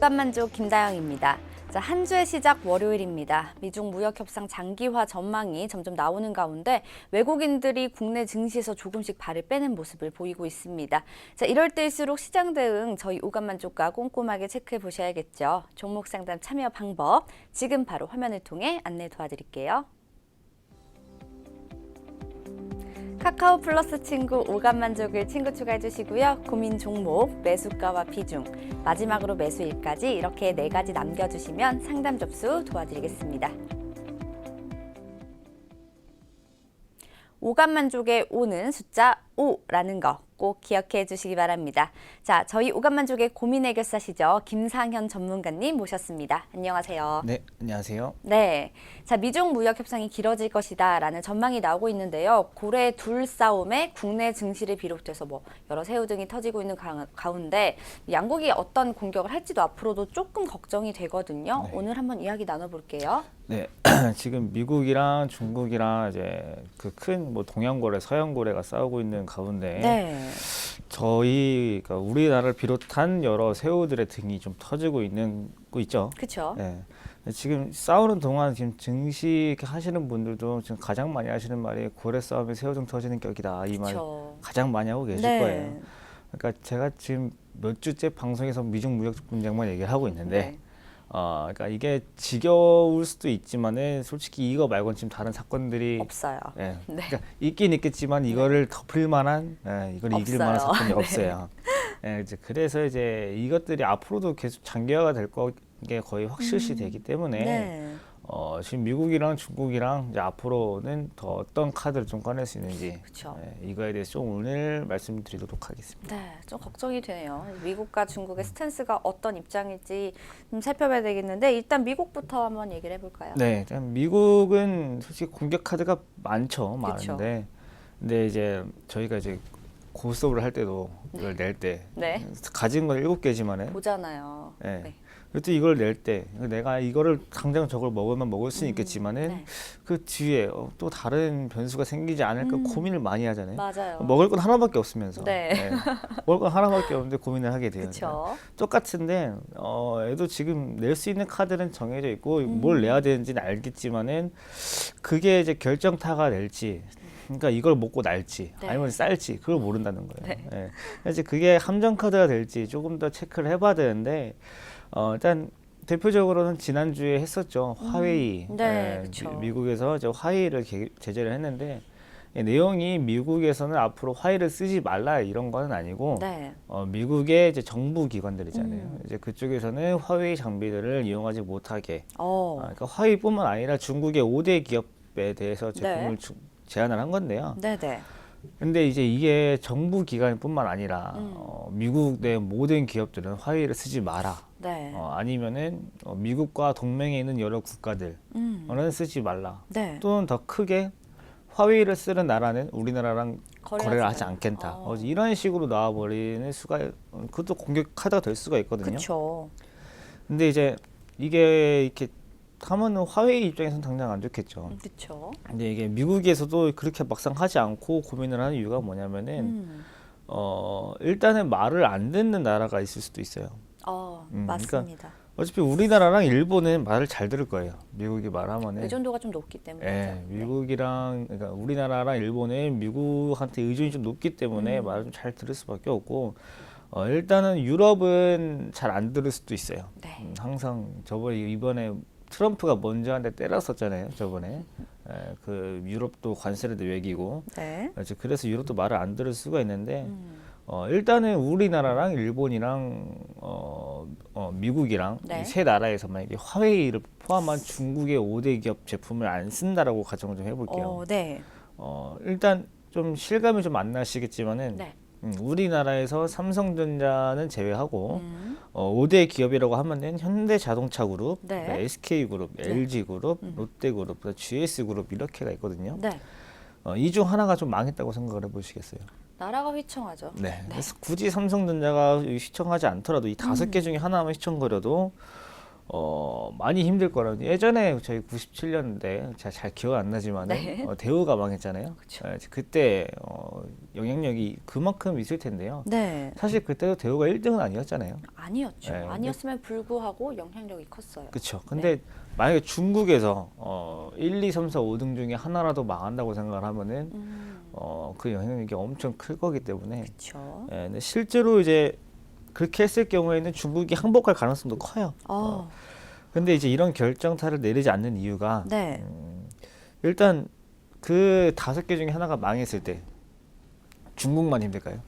오감만족 김다영입니다. 자, 한 주의 시작 월요일입니다. 미중 무역 협상 장기화 전망이 점점 나오는 가운데 외국인들이 국내 증시에서 조금씩 발을 빼는 모습을 보이고 있습니다. 자, 이럴 때일수록 시장 대응 저희 오감만족과 꼼꼼하게 체크해 보셔야겠죠. 종목 상담 참여 방법 지금 바로 화면을 통해 안내 도와드릴게요. 카카오 플러스 친구 오감만족을 친구 추가해 주시고요. 고민 종목, 매수가와 비중, 마지막으로 매수일까지 이렇게 4가지 남겨주시면 상담 접수 도와드리겠습니다. 오감만족의 오는 숫자 5라는 거 꼭 기억해 주시기 바랍니다. 자, 저희 오감만족의 고민 해결사시죠. 김상현 전문가님 모셨습니다. 안녕하세요. 네, 안녕하세요. 네, 자, 미중 무역 협상이 길어질 것이다라는 전망이 나오고 있는데요. 고래 둘 싸움에 국내 증시를 비롯해서 여러 새우 등이 터지고 있는 가운데 양국이 어떤 공격을 할지도 앞으로도 조금 걱정이 되거든요. 네. 오늘 한번 이야기 나눠볼게요. 네, 지금 미국이랑 중국이랑 이제 그 큰 동양고래, 서양고래가 싸우고 있는 가운데 네, 그러니까 우리나라를 비롯한 여러 새우들의 등이 좀 터지고 있는 거 있죠. 그렇죠. 네. 지금 싸우는 동안 지금 증시 하시는 분들도 지금 가장 많이 하시는 말이 고래 싸움에 새우등 터지는 격이다. 이 말 그쵸. 가장 많이 하고 계실 네. 거예요. 그러니까 제가 지금 몇 주째 방송에서 미중 무역 분쟁만 얘기를 하고 있는데 네. 그러니까 이게 지겨울 수도 있지만은 솔직히 이거 말고는 지금 다른 사건들이 없어요. 예, 네. 그러니까 있긴 있겠지만 이거를 덮을 만한, 이걸 이길 만한 없어요. 사건이 네. 없어요. 그래서 이제 이것들이 앞으로도 계속 장기화가 될 게 거의 확실시 되기 때문에 네. 지금 미국이랑 중국이랑 이제 앞으로는 더 어떤 카드를 좀 꺼낼 수 있는지 그쵸. 이거에 대해서 좀 오늘 말씀드리도록 하겠습니다. 네, 좀 걱정이 되네요. 미국과 중국의 스탠스가 어떤 입장일지 좀 살펴봐야 되겠는데 일단 미국부터 한번 얘기를 해볼까요? 네, 일단 미국은 솔직히 공격 카드가 많죠, 그쵸. 많은데, 근데 이제 저희가 이제 고스톱을 할 때도 이걸 낼 때 네, 가진 건 7개지만은, 보잖아요. 네. 네. 그래도 이걸 낼 때 내가 이거를 당장 저걸 먹으면 먹을 수는 있겠지만은 네. 그 뒤에 또 다른 변수가 생기지 않을까 고민을 많이 하잖아요. 맞아요. 먹을 건 하나밖에 없으면서, 네. 먹을 건 하나밖에 없는데 고민을 하게 돼요. 그렇죠. 똑같은데 애도 지금 낼 수 있는 카드는 정해져 있고 뭘 내야 되는지는 알겠지만은 그게 이제 결정타가 낼지, 그러니까 이걸 먹고 날지 네. 아니면 쌀지 그걸 모른다는 거예요. 네. 그래서 그게 함정 카드가 될지 조금 더 체크를 해봐야 되는데 일단 대표적으로는 지난주에 했었죠. 화웨이. 네, 그쵸. 미국에서 이제 화웨이를 제재를 했는데 내용이 미국에서는 앞으로 화웨이를 쓰지 말라 이런 거는 아니고 네. 미국의 이제 정부 기관들이잖아요. 이제 그쪽에서는 화웨이 장비들을 이용하지 못하게. 그러니까 화웨이뿐만 아니라 중국의 5대 기업에 대해서 제품을 제한을 한 건데요. 네네. 근데 이제 이게 정부 기관뿐만 아니라 미국 내 모든 기업들은 화웨이를 쓰지 마라. 네. 아니면은 미국과 동맹에 있는 여러 국가들은 쓰지 말라. 네. 또는 더 크게 화웨이를 쓰는 나라는 우리나라랑 거래를 하지 마라. 않겠다. 이런 식으로 나와버리는 수가, 그것도 공격 카드가 될 수가 있거든요. 그렇죠. 근데 이제 이게 이렇게 하면은 화웨이 입장에서는 당장 안 좋겠죠. 그렇죠. 근데 이게 미국에서도 그렇게 막상 하지 않고 고민을 하는 이유가 뭐냐면은 일단은 말을 안 듣는 나라가 있을 수도 있어요. 맞습니다. 그러니까 어차피 우리나라랑 일본은 말을 잘 들을 거예요. 미국이 말하면은. 의존도가 좀 높기 때문에. 예, 미국이랑 그러니까 우리나라랑 일본은 미국한테 의존이 좀 높기 때문에 말을 좀 잘 들을 수밖에 없고 일단은 유럽은 잘 안 들을 수도 있어요. 네. 항상 이번에 트럼프가 먼저 한 대 때렸었잖아요. 저번에 그 유럽도 관세를 매기고 네. 그래서 유럽도 말을 안 들을 수가 있는데 일단은 우리나라랑 일본이랑 미국이랑 네. 이 세 나라에서 만약에 화웨이를 포함한 중국의 5대 기업 제품을 안 쓴다라고 가정을 좀 해볼게요. 네. 일단 좀 실감이 좀 안 나시겠지만은 네. 우리나라에서 삼성전자는 제외하고 5대 기업이라고 하면은 현대자동차그룹, 네. SK그룹, LG그룹, 롯데그룹, GS그룹 이렇게가 있거든요. 네. 이 중 하나가 좀 망했다고 생각을 해보시겠어요? 나라가 휘청하죠. 네. 그래서 굳이 삼성전자가 시청하지 않더라도 이 5개 중에 하나만 시청거려도 많이 힘들 거라고. 예전에 저희 97년대 제가 잘 기억 안 나지만은 네. 대우가 망했잖아요. 그쵸. 그때 영향력이 그만큼 있을 텐데요. 네. 사실 그때도 대우가 1등은 아니었잖아요. 아니었죠. 네. 아니었음에 불구하고 영향력이 컸어요. 그렇죠. 근데 만약에 중국에서 1, 2, 3, 4, 5등 중에 하나라도 망한다고 생각을 하면은 그 영향력이 엄청 클 거기 때문에 그렇죠. 근데 실제로 이제 그렇게 했을 경우에는 중국이 항복할 가능성도 커요. 근데 이제 이런 결정타를 내리지 않는 이유가 네. 일단 그 5개 중에 하나가 망했을 때 중국만 힘들까요?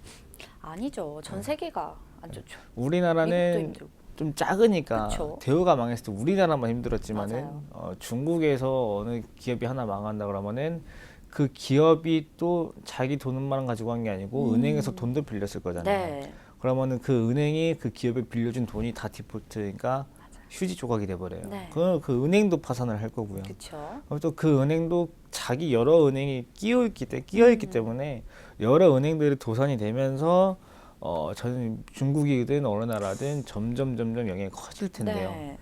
아니죠. 전 세계가 안 좋죠. 미국도 우리나라는 힘들고. 좀 작으니까 그쵸. 대우가 망했을 때 우리나라만 힘들었지만은 맞아요. 중국에서 어느 기업이 하나 망한다 그러면은 그 기업이 또 자기 돈만 가지고 한 게 아니고 은행에서 돈도 빌렸을 거잖아요. 네. 그러면은 그 은행이 그 기업에 빌려준 돈이 다 디폴트니까 휴지 조각이 돼버려요. 네. 그 은행도 파산을 할 거고요. 그렇죠. 또 그 은행도 자기 여러 은행이 끼어 있기 때문에 여러 은행들이 도산이 되면서 저는 중국이든 어느 나라든 점점 영향이 커질 텐데요. 네.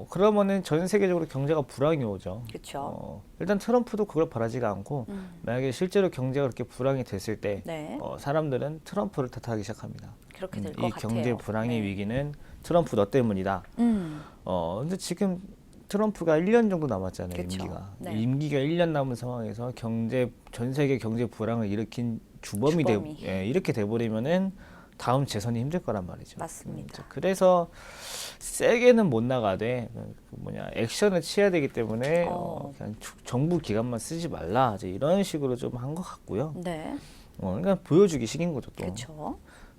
그러면은 전 세계적으로 경제가 불황이 오죠. 그렇죠. 일단 트럼프도 그걸 바라지가 않고 만약에 실제로 경제가 그렇게 불황이 됐을 때 네. 사람들은 트럼프를 탓하기 시작합니다. 그렇게 될 이 것 같아요. 경제 불황의 네. 위기는 트럼프 너 때문이다. 근데 지금 트럼프가 1년 정도 남았잖아요, 그쵸. 임기가. 네. 임기가 1년 남은 상황에서 전 세계 경제 불황을 일으킨 주범이 주범이. 이렇게 돼버리면은 다음 재선이 힘들 거란 말이죠. 맞습니다. 그래서 세게는 못 나가되 액션을 취해야 되기 때문에 그냥 정부 기관만 쓰지 말라 이제 이런 식으로 좀 한 것 같고요. 네. 그러니까 보여주기 식인 거죠 또. 그렇죠.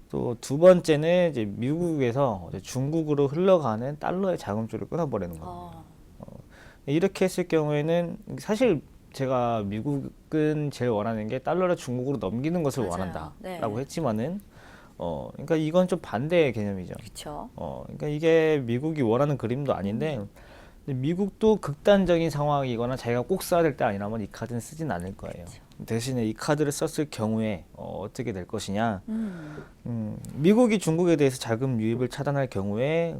또 두 번째는 이제 미국에서 이제 중국으로 흘러가는 달러의 자금줄을 끊어버리는 겁니다. 이렇게 했을 경우에는 사실 제가 미국은 제일 원하는 게 달러를 중국으로 넘기는 것을 맞아요. 원한다라고 네. 했지만은 그러니까 이건 좀 반대의 개념이죠. 그렇죠. 그러니까 이게 미국이 원하는 그림도 아닌데 근데 미국도 극단적인 상황이거나 자기가 꼭 써야 될 때 아니라면 이 카드는 쓰진 않을 거예요. 대신에 이 카드를 썼을 경우에 어떻게 될 것이냐. 미국이 중국에 대해서 자금 유입을 차단할 경우에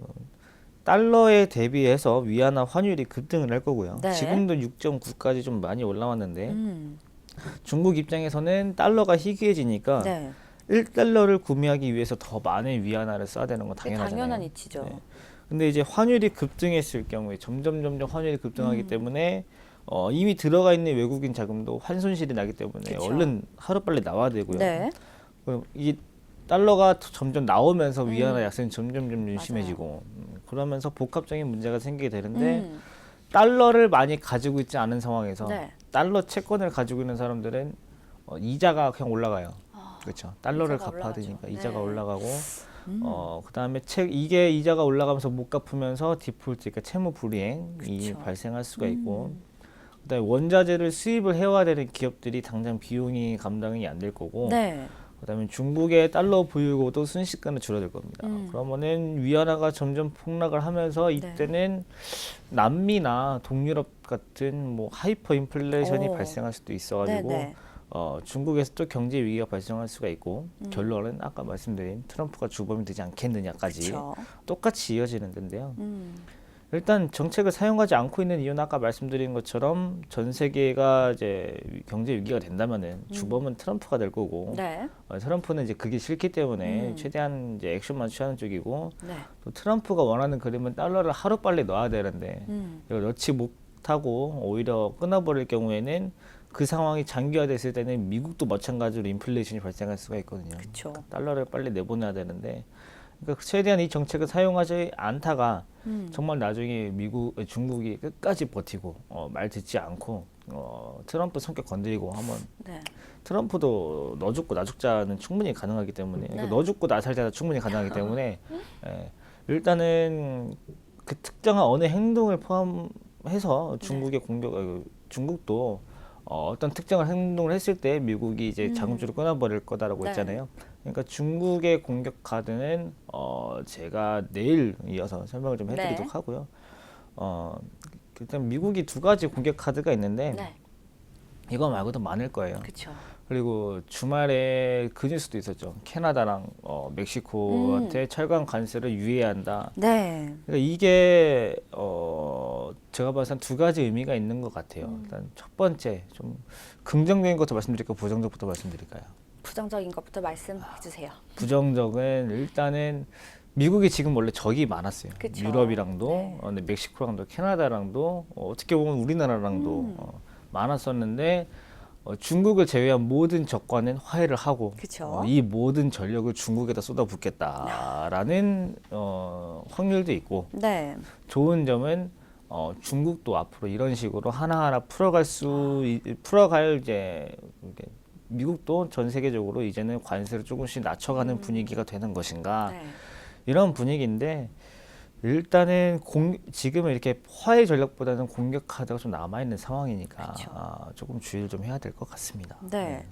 달러에 대비해서 위안화 환율이 급등을 할 거고요. 네. 지금도 6.9까지 좀 많이 올라왔는데 중국 입장에서는 달러가 희귀해지니까 네. 1달러를 구매하기 위해서 더 많은 위안화를 써야 되는 건 그게 당연하잖아요. 당연한 이치죠. 네. 근데 이제 환율이 급등했을 경우에 점점 환율이 급등하기 때문에 이미 들어가 있는 외국인 자금도 환손실이 나기 때문에 그쵸. 얼른 하루빨리 나와야 되고요. 네. 이 달러가 점점 나오면서 위안화 약세는 점점 심해지고 그러면서 복합적인 문제가 생기게 되는데 달러를 많이 가지고 있지 않은 상황에서 네. 달러 채권을 가지고 있는 사람들은 이자가 그냥 올라가요. 그렇죠. 달러를 이자가 갚아야 되니까 올라가죠. 이자가 네. 올라가고 그다음에 이게 이자가 올라가면서 못 갚으면서 디폴트, 그러니까 채무 불이행이 그쵸. 발생할 수가 있고 그다음에 원자재를 수입을 해와야 되는 기업들이 당장 비용이 감당이 안 될 거고 네. 그다음에 중국의 달러 보유고도 순식간에 줄어들 겁니다. 그러면은 위안화가 점점 폭락을 하면서 이때는 남미나 동유럽 같은 뭐 하이퍼 인플레이션이 발생할 수도 있어가지고 네네. 중국에서 또 경제 위기가 발생할 수가 있고 결론은 아까 말씀드린 트럼프가 주범이 되지 않겠느냐까지 그쵸. 똑같이 이어지는 데인데요. 일단 정책을 사용하지 않고 있는 이유는 아까 말씀드린 것처럼 전 세계가 이제 경제 위기가 된다면은 주범은 트럼프가 될 거고 네. 트럼프는 이제 그게 싫기 때문에 최대한 이제 액션만 취하는 쪽이고 네. 또 트럼프가 원하는 그림은 달러를 하루 빨리 넣어야 되는데 이걸 넣지 못하고 오히려 끊어버릴 경우에는 그 상황이 장기화됐을 때는 미국도 마찬가지로 인플레이션이 발생할 수가 있거든요. 그쵸. 달러를 빨리 내보내야 되는데 그러니까 최대한 이 정책을 사용하지 않다가 정말 나중에 중국이 끝까지 버티고 말 듣지 않고 트럼프 성격 건드리고 하면 네. 트럼프도 너 죽고 나 죽자는 충분히 가능하기 때문에 네. 그러니까 너 죽고 나 살자는 충분히 가능하기 때문에 일단은 그 특정한 어느 행동을 포함해서 중국의 중국도 어떤 특정한 행동을 했을 때 미국이 이제 자금줄을 끊어버릴 거다라고 네. 했잖아요. 그러니까 중국의 공격 카드는 제가 내일 이어서 설명을 좀 해드리도록 네. 하고요. 일단 미국이 두 가지 공격 카드가 있는데 네. 이거 말고도 많을 거예요. 그렇죠. 그리고 주말에 그 뉴스도 있었죠. 캐나다랑 멕시코한테 철강 관세를 유예한다. 네. 그러니까 이게 제가 봐서 한 두 가지 의미가 있는 것 같아요. 일단 첫 번째 좀 긍정적인 것부터 말씀드릴까요? 부정적부터 말씀드릴까요? 부정적인 것부터 말씀해 주세요. 부정적은 일단은 미국이 지금 원래 적이 많았어요. 그쵸. 유럽이랑도, 네. 근데 멕시코랑도, 캐나다랑도, 어떻게 보면 우리나라랑도 많았었는데 중국을 제외한 모든 적과는 화해를 하고 그쵸. 이 모든 전력을 중국에다 쏟아붓겠다라는 확률도 있고 네. 좋은 점은 중국도 앞으로 이런 식으로 하나하나 풀어갈 이제 이렇게 미국도 전 세계적으로 이제는 관세를 조금씩 낮춰가는 분위기가 되는 것인가 네. 이런 분위기인데 일단은 지금은 이렇게 화해 전략보다는 공격 카드가 좀 남아 있는 상황이니까 그쵸. 조금 주의를 좀 해야 될 것 같습니다. 네.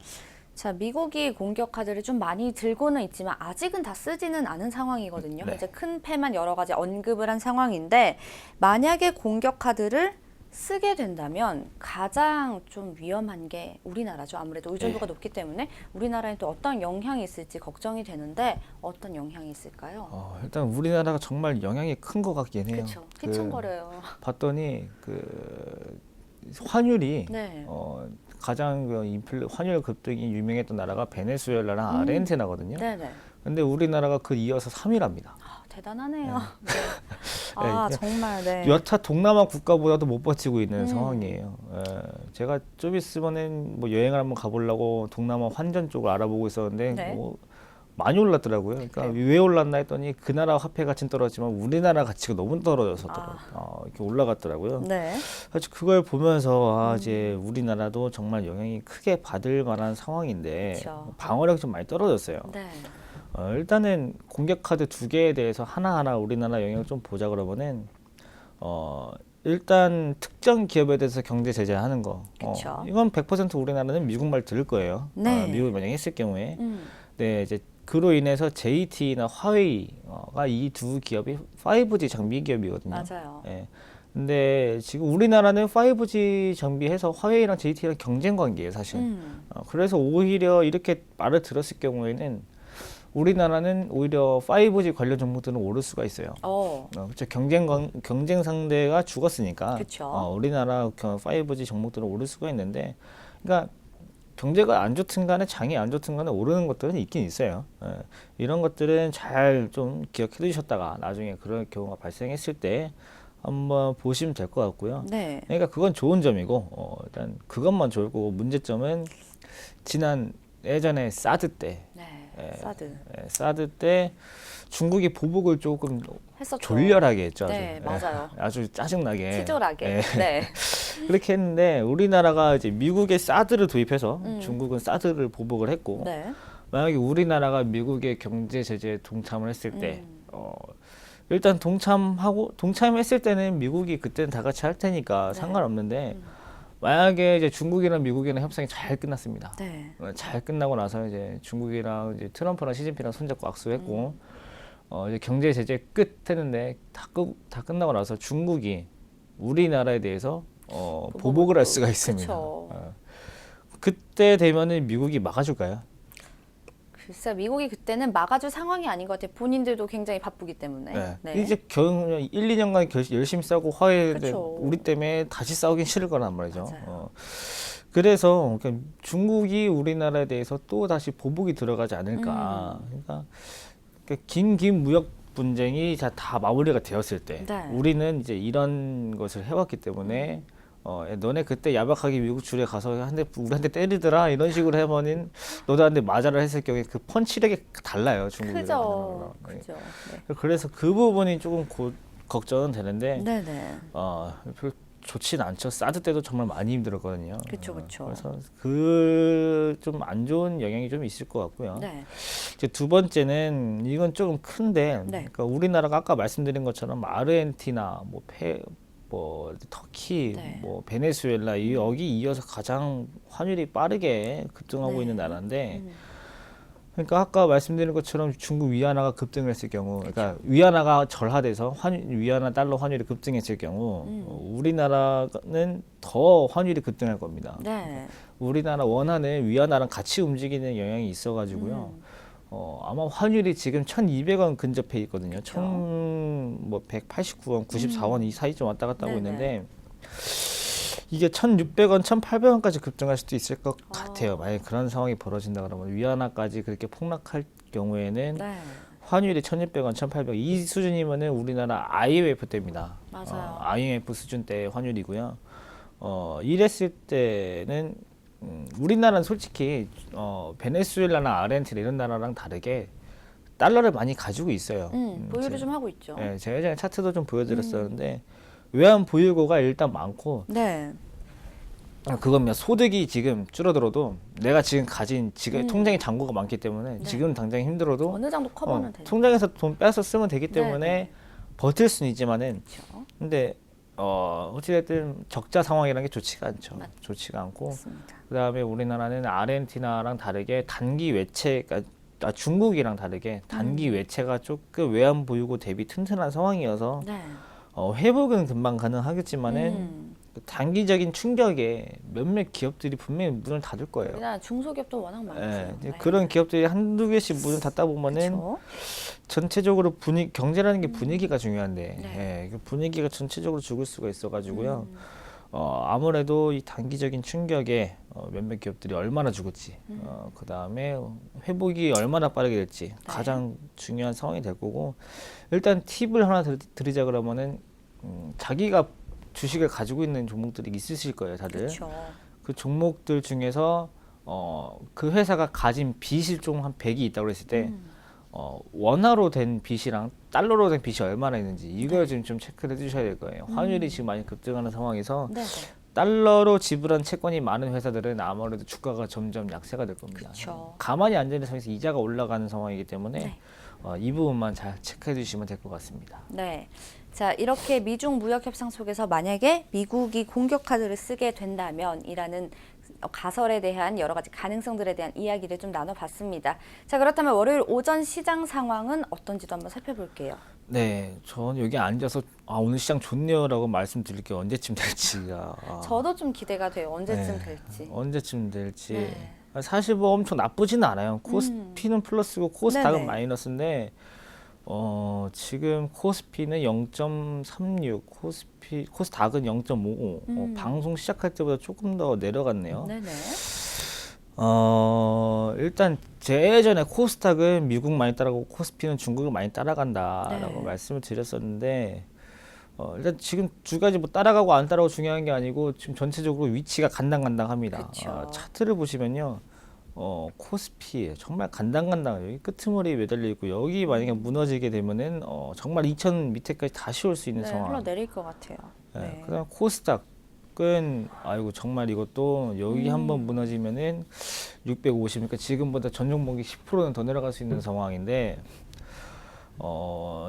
자, 미국이 공격 카드를 좀 많이 들고는 있지만 아직은 다 쓰지는 않은 상황이거든요. 네. 이제 큰 패만 여러 가지 언급을 한 상황인데 만약에 공격 카드를 쓰게 된다면 가장 좀 위험한 게 우리나라죠. 아무래도 의존도가 높기 때문에 우리나라에 또 어떤 영향이 있을지 걱정이 되는데 어떤 영향이 있을까요? 일단 우리나라가 정말 영향이 큰 것 같긴 해요. 그렇죠. 휘청거려요. 봤더니 그 환율이 네. 가장 환율 급등이 유명했던 나라가 베네수엘라랑 아르헨티나거든요. 네네. 근데 우리나라가 그 이어서 3위랍니다. 아, 대단하네요. 네. 아, 네. 정말 네. 여타 동남아 국가보다도 못 버티고 있는 상황이에요. 제가 좀 있으면은 뭐 여행을 한번 가보려고 동남아 환전 쪽을 알아보고 있었는데 네. 뭐 많이 올랐더라고요. 그러니까 그래요? 왜 올랐나 했더니 그 나라 화폐 가치는 떨어졌지만 우리나라 가치가 너무 떨어져서 이렇게 올라갔더라고요. 네. 사실 그걸 보면서 이제 우리나라도 정말 영향이 크게 받을 만한 상황인데 그쵸. 방어력이 좀 많이 떨어졌어요. 네. 일단은 공격 카드 두 개에 대해서 하나하나 우리나라 영향을 좀 보자 그러면은 일단 특정 기업에 대해서 경제 제재하는 거. 그쵸. 이건 100% 우리나라는 미국 말 들을 거예요. 네. 미국이 만약에 했을 경우에. 네, 이제 그로 인해서 JT나 화웨이가 이 두 기업이 5G 장비 기업이거든요. 맞아요. 예. 근데 지금 우리나라는 5G 장비해서 화웨이랑 JT랑 경쟁 관계예요, 사실. 그래서 오히려 이렇게 말을 들었을 경우에는 우리나라는 오히려 5G 관련 종목들은 오를 수가 있어요. 그렇죠. 경쟁 상대가 죽었으니까. 그쵸. 우리나라 5G 종목들은 오를 수가 있는데, 그러니까 경제가 안 좋든 간에 장이 안 좋든 간에 오르는 것들은 있긴 있어요. 이런 것들은 잘 좀 기억해 두셨다가 나중에 그런 경우가 발생했을 때 한번 보시면 될 것 같고요. 네. 그러니까 그건 좋은 점이고 일단 그것만 좋을 거고 문제점은 예전에 사드 때 네. 사드. 사드 때 중국이 보복을 조금 했었죠. 졸렬하게 했죠. 아주. 네, 맞아요. 아주 짜증나게. 치졸하게. 네. 그렇게 했는데 우리나라가 이제 미국에 사드를 도입해서 중국은 사드를 보복을 했고 네. 만약에 우리나라가 미국의 경제 제재에 동참을 했을 때 일단 동참했을 때는 미국이 그때는 다 같이 할 테니까 네. 상관없는데 만약에 이제 중국이랑 미국이랑 협상이 잘 끝났습니다. 네. 잘 끝나고 나서 이제 중국이랑 이제 트럼프랑 시진핑이랑 손잡고 악수했고 이제 경제 제재 끝 했는데 다 끝나고 나서 중국이 우리나라에 대해서 보복을 할 수가 있습니다. 그쵸. 그때 되면은 미국이 막아줄까요? 글쎄 미국이 그때는 막아줄 상황이 아닌 것 같아요. 본인들도 굉장히 바쁘기 때문에. 네. 이제 1, 2년간 열심히 싸우고 화해했는데 그쵸. 우리 때문에 다시 싸우긴 싫을 거란 말이죠. 맞아요. 그래서 그러니까 중국이 우리나라에 대해서 또 다시 보복이 들어가지 않을까. 그러니까 긴 무역 분쟁이 다 마무리가 되었을 때 네. 우리는 이제 이런 것을 해왔기 때문에 너네 그때 야박하게 미국 줄에 가서 우리한테 때리더라 이런 식으로 해버린 너도 한테 맞아라 했을 경우에 그 펀치력이 달라요 중국이랑. 그죠. 그죠. 네. 그래서 그 부분이 조금 걱정은 되는데 네네. 별로 좋진 않죠. 사드 때도 정말 많이 힘들었거든요. 그쵸, 그쵸. 그래서 좀 안 좋은 영향이 좀 있을 것 같고요. 네. 이제 두 번째는 이건 조금 큰데, 네. 그러니까 우리나라가 아까 말씀드린 것처럼 아르헨티나, 터키, 네. 베네수엘라 여기 이어서 가장 환율이 빠르게 급등하고 네. 있는 나라인데, 그러니까 아까 말씀드린 것처럼 중국 위안화가 급등을 했을 경우, 그러니까 위안화가 절하돼서 위안화 달러 환율이 급등했을 경우 우리나라는 더 환율이 급등할 겁니다. 네. 우리나라 원화는 위안화랑 같이 움직이는 영향이 있어가지고요. 아마 환율이 지금 1,200원 근접해 있거든요. 그쵸. 1,189원, 94원 이 사이 좀 왔다 갔다 하고 네네. 있는데 이게 1,600원, 1,800원까지 급등할 수도 있을 것 같아요. 만약 그런 상황이 벌어진다 그러면 위안화까지 그렇게 폭락할 경우에는 네. 환율이 1,600원, 1,800원 이 수준이면은 우리나라 IMF 때입니다. 맞아요. IMF 수준 때 환율이고요. 이랬을 때는 우리나라는 솔직히 베네수엘라나 아르헨티나 이런 나라랑 다르게 달러를 많이 가지고 있어요. 보유를 좀 하고 있죠. 예, 제가 예전에 차트도 좀 보여드렸었는데 외환 보유고가 일단 많고 네. 그건 그냥 소득이 지금 줄어들어도 내가 지금 가진 통장에 잔고가 많기 때문에 네. 지금 당장 힘들어도 어느 정도 커버는 되죠. 통장에서 돈 빼서 쓰면 되기 때문에 네. 버틸 수는 있지만은 그렇죠. 근데 어찌됐든 적자 상황이라는 게 좋지가 않죠. 맞- 좋지가 않고 맞습니다. 그다음에 우리나라는 아르헨티나랑 다르게 단기 외채 중국이랑 다르게 단기 외채가 조금 외환 보유고 대비 튼튼한 상황이어서 네. 회복은 금방 가능하겠지만은 음. 그 단기적인 충격에 몇몇 기업들이 분명히 문을 닫을 거예요. 우리나라 중소기업도 워낙 많죠. 예, 이제 네. 그런 기업들이 한두 개씩 문을 닫다 보면은 그쵸? 전체적으로 경제라는 게 분위기가 중요한데 네. 그 분위기가 전체적으로 죽을 수가 있어가지고요. 아무래도 이 단기적인 충격에 몇몇 기업들이 얼마나 죽을지, 그 다음에 회복이 얼마나 빠르게 될지 가장 중요한 상황이 될 거고 일단 팁을 하나 드리자 그러면은 자기가 주식을 가지고 있는 종목들이 있으실 거예요, 다들. 그렇죠. 그 종목들 중에서 그 회사가 가진 빚이 좀 한 100이 있다고 그랬을 때 원화로 된 빚이랑 달러로 된 빚이 얼마나 있는지 이걸 좀 체크를 해주셔야 될 거예요. 환율이 지금 많이 급등하는 상황에서 네. 달러로 지불한 채권이 많은 회사들은 아무래도 주가가 점점 약세가 될 겁니다. 그쵸. 가만히 앉아 있는 상황에서 이자가 올라가는 상황이기 때문에 네. 이 부분만 잘 체크해 주시면 될 것 같습니다. 네. 자, 이렇게 미중 무역 협상 속에서 만약에 미국이 공격 카드를 쓰게 된다면이라는 가설에 대한 여러 가지 가능성들에 대한 이야기를 좀 나눠봤습니다. 자, 그렇다면 월요일 오전 시장 상황은 어떤지도 한번 살펴볼게요. 네, 저는 여기 앉아서 오늘 시장 좋네요라고 말씀드릴 게 언제쯤 될지. 저도 좀 기대가 돼요. 언제쯤 네, 될지. 언제쯤 될지. 네. 사실 뭐 엄청 나쁘지는 않아요. 코스피는 플러스고 코스닥은 네네. 마이너스인데 지금 코스피는 0.36, 코스닥은 0.55. 방송 시작할 때보다 조금 더 내려갔네요. 네네. 일단 예전에 코스닥은 미국 많이 따라가고 코스피는 중국을 많이 따라간다라고 네. 말씀을 드렸었는데 일단 지금 두 가지 뭐 따라가고 안 따라가고 중요한 게 아니고 지금 전체적으로 위치가 간당간당합니다. 그쵸. 차트를 보시면요. 코스피 정말 간당간당해요. 여기 끄트머리에 매달려 있고 여기 만약에 무너지게 되면은 정말 2000 밑에까지 다시 올 수 있는 네, 상황. 흘러내릴 것 같아요. 네. 그다음 코스닥은 아이고 정말 이것도 여기 한번 무너지면은 650, 그러니까 지금보다 전 종목이 10%는 더 내려갈 수 있는 상황인데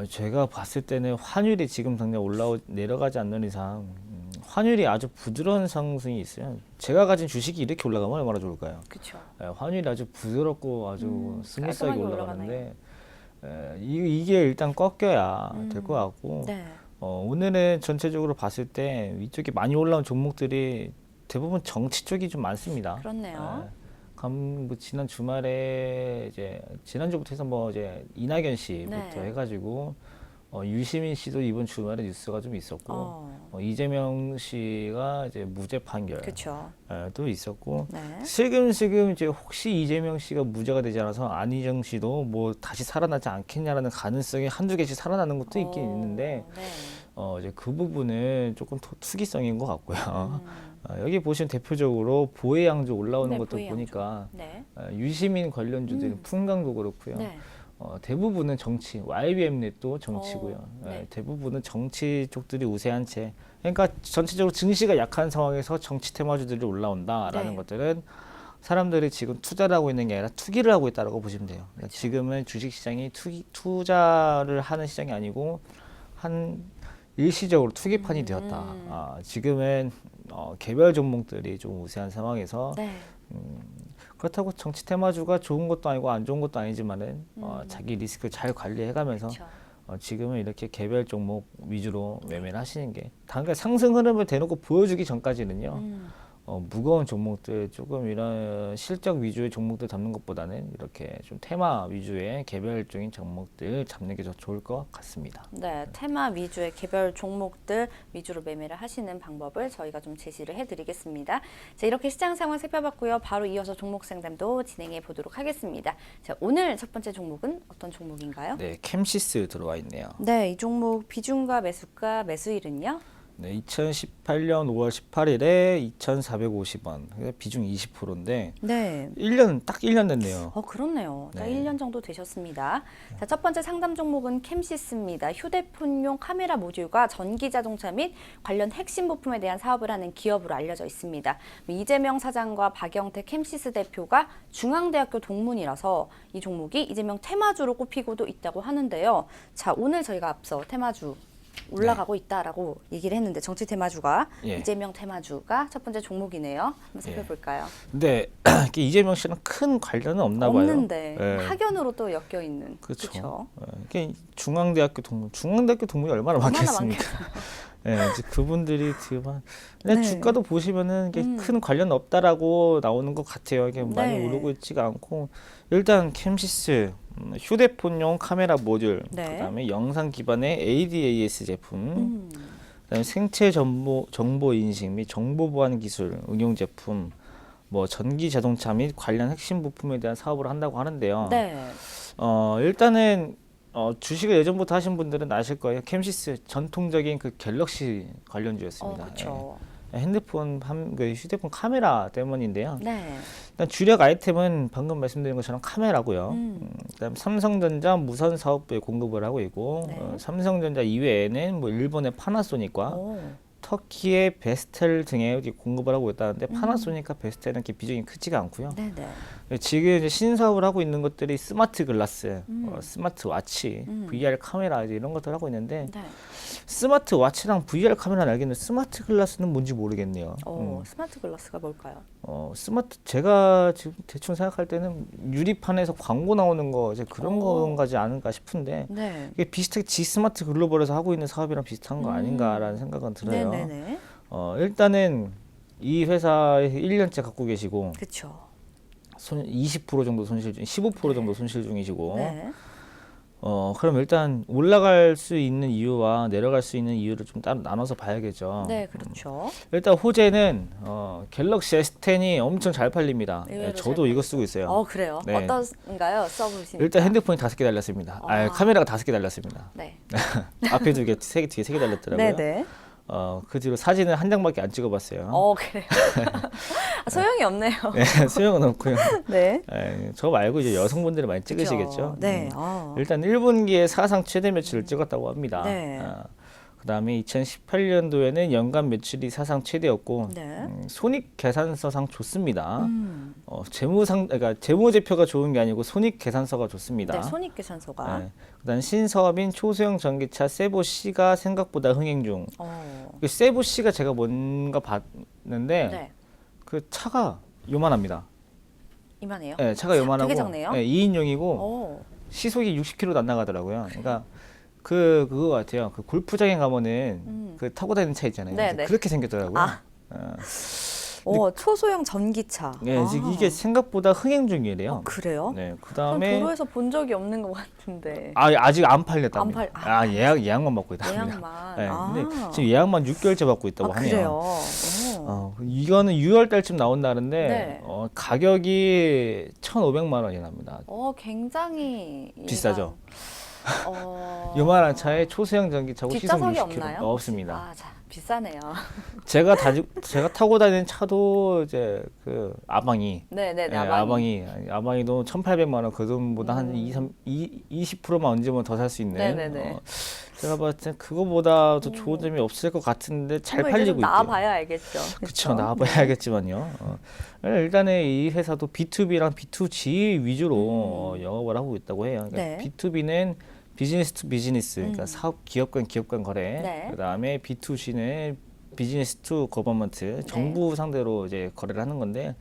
제가 봤을 때는 환율이 지금 당장 내려가지 않는 이상 환율이 아주 부드러운 상승이 있어요. 제가 가진 주식이 이렇게 올라가면 얼마나 좋을까요? 그렇죠. 환율이 아주 부드럽고 아주 스무스하게 깔끔하게 올라가는데 이게 일단 꺾여야 될 것 같고 네. 오늘은 전체적으로 봤을 때 위쪽에 많이 올라온 종목들이 대부분 정치 쪽이 좀 많습니다. 그렇네요. 뭐 지난 주말에 이제 지난주부터 해서 뭐 이제 이낙연 씨부터 네. 해가지고 유시민 씨도 이번 주말에 뉴스가 좀 있었고 이재명 씨가 이제 무죄 판결 그렇죠. 또 있었고 네. 슬금슬금 이제 혹시 이재명 씨가 무죄가 되지 않아서 안희정 씨도 뭐 다시 살아나지 않겠냐라는 가능성이 한두 개씩 살아나는 것도 있긴 있는데 네. 이제 그 부분은 조금 투기성인 것 같고요. 여기 보시면 대표적으로 보혜양조 올라오는 네, 것도 보혜양조. 보니까 네. 유시민 관련주들은 풍강도 그렇고요. 네. 대부분은 정치, YBM넷도 정치고요. 네. 대부분은 정치 쪽들이 우세한 채. 그러니까 전체적으로 증시가 약한 상황에서 정치 테마주들이 올라온다라는 네. 것들은 사람들이 지금 투자를 하고 있는 게 아니라 투기를 하고 있다고 보시면 돼요. 그러니까 지금은 주식시장이 투자를 하는 시장이 아니고 일시적으로 투기판이 되었다. 지금은 개별 종목들이 좀 우세한 상황에서 네. 그렇다고 정치 테마주가 좋은 것도 아니고 안 좋은 것도 아니지만은 자기 리스크 잘 관리해가면서 그쵸. 지금은 이렇게 개별 종목 위주로 매매를 하시는 게 당장 상승 흐름을 대놓고 보여주기 전까지는요. 무거운 종목들 조금 이런 실적 위주의 종목들 잡는 것보다는 이렇게 좀 테마 위주의 개별적인 종목들 잡는 게 더 좋을 것 같습니다. 네, 테마 위주의 개별 종목들 위주로 매매를 하시는 방법을 저희가 좀 제시를 해드리겠습니다. 자, 이렇게 시장 상황 살펴봤고요. 바로 이어서 종목 상담도 진행해 보도록 하겠습니다. 자, 오늘 첫 번째 종목은 어떤 종목인가요? 네, 캠시스 들어와 있네요. 네, 이 종목 비중과 매수가 매수일은요? 네, 2018년 5월 18일에 2,450원, 비중 20%인데 네. 1년 딱 1년 됐네요. 그렇네요. 딱 네. 1년 정도 되셨습니다. 자, 첫 번째 상담 종목은 캠시스입니다. 휴대폰용 카메라 모듈과 전기 자동차 및 관련 핵심 부품에 대한 사업을 하는 기업으로 알려져 있습니다. 이재명 사장과 박영택 캠시스 대표가 중앙대학교 동문이라서 이 종목이 이재명 테마주로 꼽히고도 있다고 하는데요. 자, 오늘 저희가 앞서 테마주 올라가고 있다라고 얘기를 했는데 정치 테마주가 예. 이재명 테마주가 첫 번째 종목이네요. 한번 살펴볼까요? 근데 이게 이재명 씨랑 큰 관련은 없나 봐요. 없는데 예. 학연으로 또 엮여 있는. 그렇죠. 이게 중앙대학교 동문이 얼마나 많겠습니까? 예, 이제 그분들이 그만. 근데 네. 주가도 보시면은 이게 큰 관련 없다라고 나오는 것 같아요. 이게 많이 네. 오르고 있지가 않고 일단 캠시스 휴대폰용 카메라 모듈, 네. 그다음에 영상 기반의 ADAS 제품, 그다음에 생체 정보 인식 및 정보 보안 기술 응용 제품, 뭐 전기 자동차 및 관련 핵심 부품에 대한 사업을 한다고 하는데요. 네. 일단은 주식을 예전부터 하신 분들은 아실 거예요. 캠시스 전통적인 그 갤럭시 관련주였습니다. 그렇죠. 그 휴대폰 카메라 때문인데요. 네. 일단 주력 아이템은 방금 말씀드린 것처럼 카메라고요. 그다음 삼성전자 무선 사업부에 공급을 하고 있고 네. 삼성전자 이외에는 뭐 일본의 파나소닉과 오. 터키의 베스텔 등에 공급을 하고 있다는데 파나소닉과 베스텔은 이렇게 비중이 크지가 않고요. 네네. 지금 이제 신사업을 하고 있는 것들이 스마트 글라스, 스마트 와치, VR 카메라 이제 이런 것들 하고 있는데 네. 스마트 와치랑 VR 카메라는 알겠는데 스마트 글라스는 뭔지 모르겠네요. 스마트 글라스가 뭘까요? 제가 지금 대충 생각할 때는 유리판에서 광고 나오는 거 이제 그런 건가지 않을까 싶은데 네. 이게 비슷하게 G 스마트 글로벌에서 하고 있는 사업이랑 비슷한 거 아닌가라는 생각은 들어요. 네네네. 일단은 이 회사에 1년째 갖고 계시고 그렇죠. 20% 정도 손실 중, 15% 정도 손실 중이시고 네. 그럼 일단 올라갈 수 있는 이유와 내려갈 수 있는 이유를 좀 따로 나눠서 봐야겠죠. 네, 그렇죠. 일단 호재는 갤럭시 S10이 엄청 잘 팔립니다. 의외로 저도 잘 이거 쓰고 있어요. 그래요. 네. 어떤가요? 써보시니까. 일단 핸드폰이 5개 달렸습니다. 카메라가 5개 달렸습니다. 네. 앞에 2개, 뒤에 3개 달렸더라고요. 네네. 그 뒤로 사진은 한 장밖에 안 찍어봤어요. 그래요. 소용이 없네요. 네, 수영은 없고요. 네. 저 말고 이제 여성분들이 많이 찍으시겠죠. 그쵸. 네. 일단 1분기에 사상 최대 매출을 찍었다고 합니다. 네. 그다음에 2018년도에는 연간 매출이 사상 최대였고 네. 손익 계산서상 좋습니다. 그러니까 재무제표가 좋은 게 아니고 손익 계산서가 좋습니다. 네, 손익계산서가. 네. 그다음 신사업인 초소형 전기차 세보 C가 생각보다 흥행 중. 그 세보 C가 제가 뭔가 봤는데 네. 그 차가 요만합니다. 이만해요? 네, 차가 요만하고 되게 작네요. 2인용이고 시속이 60km도 안 나가더라고요. 그러니까 그거 같아요. 그 골프장에 가면은 그 타고 다니는 차 있잖아요. 네네. 그렇게 생겼더라고요. 초소형 전기차. 네, 이게 생각보다 흥행 중이래요. 그래요? 네, 전 그다음에 도로에서 본 적이 없는 것 같은데. 아직 안 팔렸답니다. 안 예약만 받고 있답니다. 예약만. 네, 근데 지금 예약만 6개월째 받고 있다고 하네요. 그래요? 이거는 6월 달쯤 나온다는데 네. 가격이 1,500만 원이 납니다. 굉장히 비싸죠. 어... 요만한 차에 초소형 전기차고 시속 뒷좌석이 60km 없나요? 없습니다. 비싸네요. 제가 타고 다니는 차도 이제 그 아방이 네네네. 아방이도 1,800만 원 그 돈보다 한 20%만 얹으면 더 살 수 있는. 네네네. 제가 봤을 때 그거보다 더 좋은 점이 없을 것 같은데 잘 팔리고 있대요. 나와봐야 알겠죠. 그렇죠. 나와봐야 알겠지만요. 일단은 이 회사도 B2B랑 B2G 위주로 영업을 하고 있다고 해요. 그러니까 네. B2B는 비즈니스 투 비즈니스, 그러니까 사업 기업 간 거래. 네. 그다음에 B2C는 비즈니스 투 거버먼트, 정부 상대로 이제 거래를 하는 건데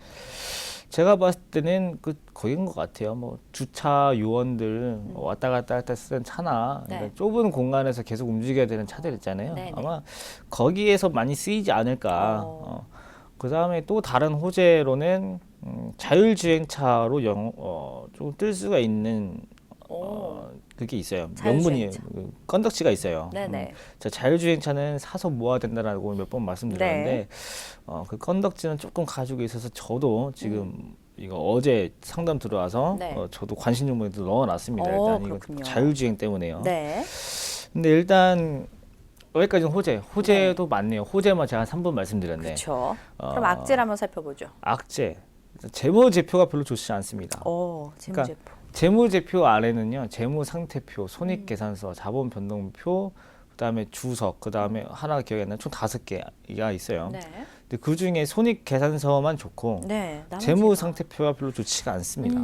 제가 봤을 때는 거긴 것 같아요. 뭐 주차 요원들 왔다 갔다 쓰는 차나 네. 그러니까 좁은 공간에서 계속 움직여야 되는 차들 있잖아요. 네네. 아마 거기에서 많이 쓰이지 않을까. 그다음에 또 다른 호재로는 자율주행차로 좀 뜰 수가 있는 그게 있어요. 명분이 자율주행차. 건덕지가 있어요. 네네. 자율주행차는 사서 모아야 된다라고 몇 번 말씀드렸는데 네. 그 건덕지는 조금 가지고 있어서 저도 지금 이거 어제 상담 들어와서 네. 저도 관심 정보에 넣어놨습니다. 일단 이거 그렇군요. 자율주행 때문에요. 네. 근데 일단 여기까지는 호재도 많네요. 호재만 제가 3번 말씀드렸네. 그렇죠. 그럼 악재를 한번 살펴보죠. 악재. 재무제표가 별로 좋지 않습니다. 재무제표. 재무제표 아래는요, 재무상태표, 손익계산서, 자본변동표, 그다음에 주석, 그다음에 하나 기억이 안 나요. 총 5개가 있어요. 네. 근데 그 중에 손익계산서만 좋고 네. 나머지가. 재무상태표가 별로 좋지가 않습니다.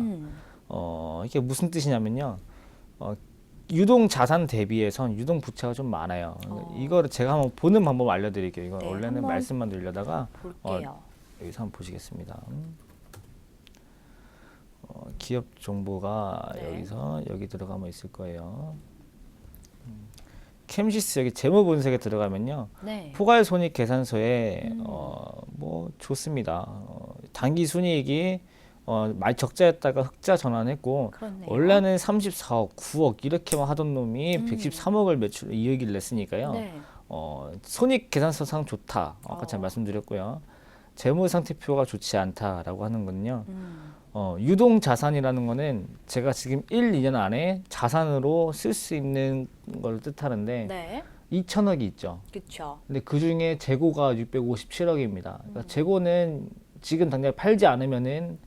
이게 무슨 뜻이냐면요, 유동 자산 대비해선 유동 부채가 좀 많아요. 이거를 제가 한번 보는 방법 알려드릴게요. 이건 네, 원래는 한번 말씀만 드리려다가 볼게요. 여기서 한번 보시겠습니다. 기업 정보가 네. 여기서 여기 들어가면 있을 거예요. 캠시스 여기 재무 분석에 들어가면요, 네. 포괄 손익 계산서에 뭐 좋습니다. 단기 순이익이 적자였다가 흑자 전환했고 그렇네요. 원래는 34억, 9억 이렇게만 하던 놈이 113억을 매출 이익을 냈으니까요. 네. 손익 계산서상 좋다. 아까 제가 말씀드렸고요. 재무 상태표가 좋지 않다라고 하는 건요. 유동 자산이라는 거는 제가 지금 1, 2년 안에 자산으로 쓸 수 있는 걸 뜻하는데 네. 2천억이 있죠. 그렇죠. 근데 그 중에 재고가 657억입니다. 그러니까 재고는 지금 당장 팔지 않으면은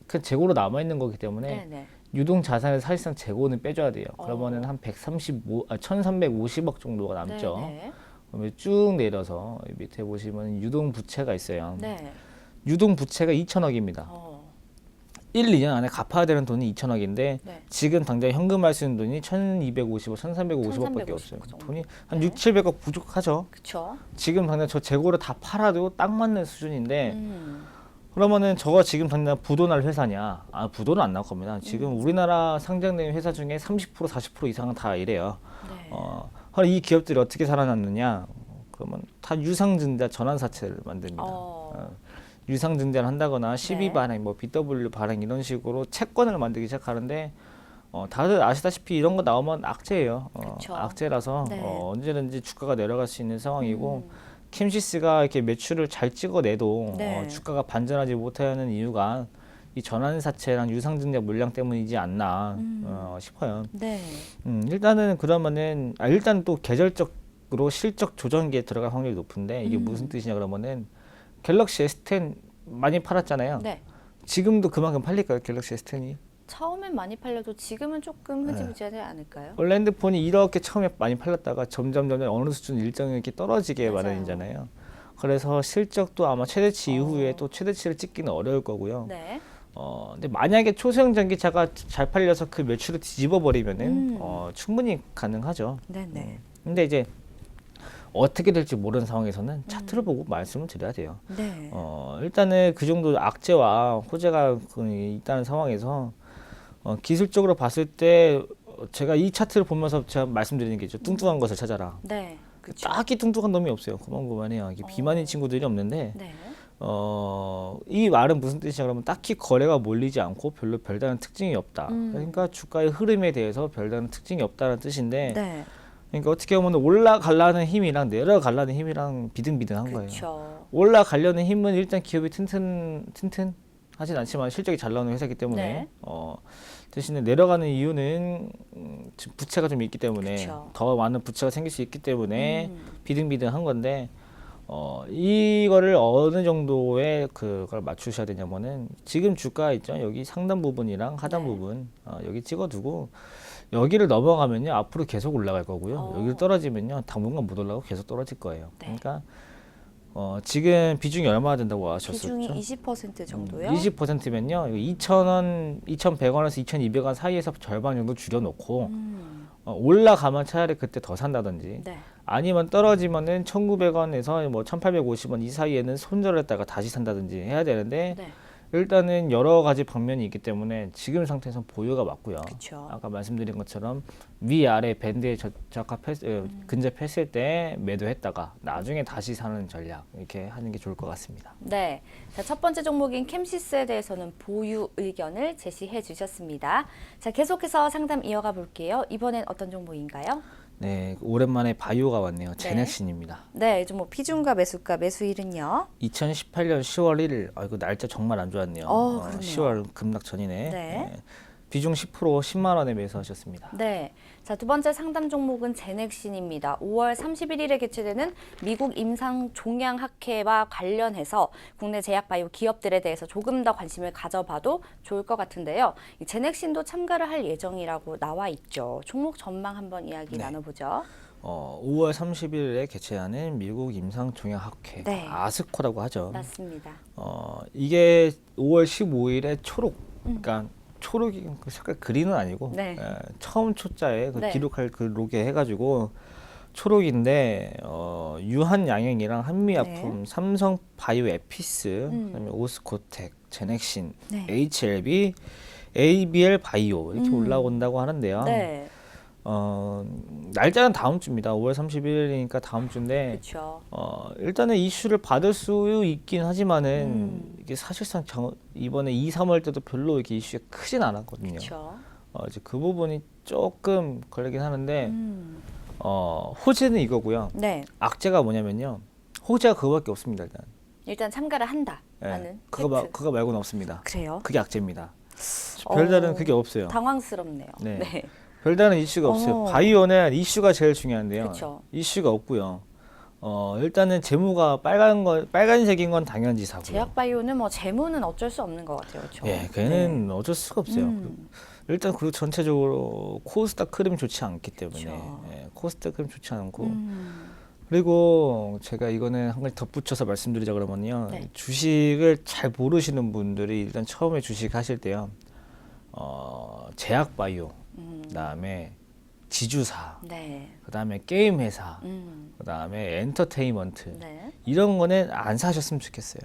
그 재고로 남아 있는 거기 때문에 네네. 유동 자산을 사실상 재고는 빼줘야 돼요. 그러면은 한 1,350억 정도가 남죠. 네네. 그러면 쭉 내려서 밑에 보시면 유동 부채가 있어요. 네. 유동 부채가 2천억입니다. 1, 2년 안에 갚아야 되는 돈이 2천억인데 네. 지금 당장 현금할 수 있는 돈이 1,250억, 1,350억밖에 없어요. 1350억 정도. 돈이 한 네. 6, 700억 부족하죠. 그렇죠. 지금 당장 저 재고를 다 팔아도 딱 맞는 수준인데 그러면은 저가 지금 당장 부도날 회사냐? 부도는 안 나올 겁니다. 지금 우리나라 상장된 회사 중에 30%, 40% 이상은 다 이래요. 네. 그럼 이 기업들이 어떻게 살아났느냐? 그러면 다 유상증자 전환사채를 만듭니다. 유상증자를 한다거나 12 네. 발행, 뭐 BW 발행 이런 식으로 채권을 만들기 시작하는데 다들 아시다시피 이런 거 나오면 악재예요. 그쵸. 악재라서 네. 언제든지 주가가 내려갈 수 있는 상황이고 캠시스가 이렇게 매출을 잘 찍어내도 네. 주가가 반전하지 못하는 이유가 이 전환사채랑 유상증자 물량 때문이지 않나 싶어요. 네. 일단은 그러면은 일단 또 계절적으로 실적 조정기에 들어갈 확률이 높은데 이게 무슨 뜻이냐 그러면은 갤럭시 S10 많이 팔았잖아요. 네. 지금도 그만큼 팔릴까요, 갤럭시 S10이? 처음엔 많이 팔려도 지금은 조금 흐지부지하지 않을까요? 원래 핸드폰이 이렇게 처음에 많이 팔렸다가 점점 어느 수준 일정이 이렇게 떨어지게 맞아요. 마련이잖아요. 그래서 실적도 아마 최대치 이후에 또 최대치를 찍기는 어려울 거고요. 네. 근데 만약에 초소형 전기차가 잘 팔려서 그 매출을 뒤집어 버리면은 충분히 가능하죠. 네네. 근데 이제 어떻게 될지 모르는 상황에서는 차트를 보고 말씀을 드려야 돼요. 네. 일단은 그 정도 악재와 호재가 있다는 상황에서 기술적으로 봤을 때 제가 이 차트를 보면서 제가 말씀드리는 게 있죠. 뚱뚱한 것을 찾아라. 네. 그렇죠. 딱히 뚱뚱한 놈이 없어요. 고만고만해요. 이게 비만인 친구들이 없는데 네. 이 말은 무슨 뜻이냐 그러면 딱히 거래가 몰리지 않고 별로 별다른 특징이 없다. 그러니까 주가의 흐름에 대해서 별다른 특징이 없다는 뜻인데 네. 그러니까 어떻게 보면 올라가려는 힘이랑 내려가려는 힘이랑 비등비등한 거예요. 그렇죠. 올라가려는 힘은 일단 기업이 튼튼하진 않지만 실적이 잘 나오는 회사이기 때문에 네. 대신에 내려가는 이유는 부채가 좀 있기 때문에 그쵸. 더 많은 부채가 생길 수 있기 때문에 비등비등한 건데 이거를 어느 정도의 그걸 맞추셔야 되냐면은 지금 주가 있죠. 여기 상단 부분이랑 하단 네. 부분 여기 찍어두고 여기를 넘어가면요 앞으로 계속 올라갈 거고요. 여기를 떨어지면요 당분간 못 올라가고 계속 떨어질 거예요. 네. 그러니까 지금 비중이 얼마나 된다고 하셨었죠? 비중이 20% 정도요? 20%면요 2,000원, 2,100원에서 2,200원 사이에서 절반 정도 줄여놓고 올라가면 차라리 그때 더 산다든지 네. 아니면 떨어지면은 1,900원에서 뭐 1,850원 이 사이에는 손절했다가 다시 산다든지 해야 되는데 네. 일단은 여러 가지 방면이 있기 때문에 지금 상태에서 보유가 맞고요. 그쵸. 아까 말씀드린 것처럼 위아래 밴드에 근접했을 때 매도했다가 나중에 다시 사는 전략 이렇게 하는 게 좋을 것 같습니다. 네. 자, 첫 번째 종목인 캠시스에 대해서는 보유 의견을 제시해 주셨습니다. 자, 계속해서 상담 이어가 볼게요. 이번엔 어떤 종목인가요? 네, 오랜만에 바이오가 왔네요. 제넥신입니다. 네, 좀 뭐 피중과 매수가 매수일은요? 2018년 10월 1일. 아, 이거 날짜 정말 안 좋았네요. 그러네요. 10월 급락 전이네. 네. 비중 10% 10만 원에 매수하셨습니다. 네. 자, 두 번째 상담 종목은 제넥신입니다. 5월 31일에 개최되는 미국 임상 종양학회와 관련해서 국내 제약바이오 기업들에 대해서 조금 더 관심을 가져봐도 좋을 것 같은데요. 이 제넥신도 참가를 할 예정이라고 나와 있죠. 종목 전망 한번 이야기 나눠보죠. 5월 30일에 개최하는 미국 임상종양학회, 네. 아스코라고 하죠. 맞습니다. 이게 5월 15일에 초록, 그러니까 초록이 그 색깔 그린은 아니고 네. 처음 초자에 그 네. 기록할 그 로게 해가지고 초록인데 유한 양행이랑 한미약품, 삼성 바이오 에피스, 그다음에 오스코텍, 제넥신, 네. HLB, ABL 바이오 이렇게 올라온다고 하는데요. 네. 날짜는 다음 주입니다. 5월 31일이니까 다음 주인데 그렇죠. 일단은 이슈를 받을 수 있긴 하지만은 이게 사실상 이번에 2, 3월 때도 별로 이렇게 이슈가 크진 않았거든요. 그렇죠. 이제 그 부분이 조금 걸리긴 하는데 호재는 이거고요. 네. 악재가 뭐냐면요. 호재가 그거밖에 없습니다. 일단 참가를 한다라는 예, 그거 말고는 없습니다. 그래요? 그게 악재입니다. 별다른 그게 없어요. 당황스럽네요. 네. 네. 별다른 이슈가 없어요. 바이오는 이슈가 제일 중요한데요. 그쵸. 이슈가 없고요. 일단은 재무가 빨간색인 건 당연지사고요. 제약바이오는 뭐 재무는 어쩔 수 없는 것 같아요. 그렇죠? 예, 걔는 어쩔 수가 없어요. 일단 그리고 전체적으로 코스닥 흐름이 좋지 않기 때문에 그쵸. 예, 코스닥 흐름 좋지 않고 그리고 제가 이거는 한 가지 덧붙여서 말씀드리자 그러면요. 네. 주식을 잘 모르시는 분들이 일단 처음에 주식 하실 때요. 제약바이오, 그다음에 지주사, 네. 그다음에 게임 회사, 음. 그다음에 엔터테인먼트 네. 이런 거는 안 사셨으면 좋겠어요.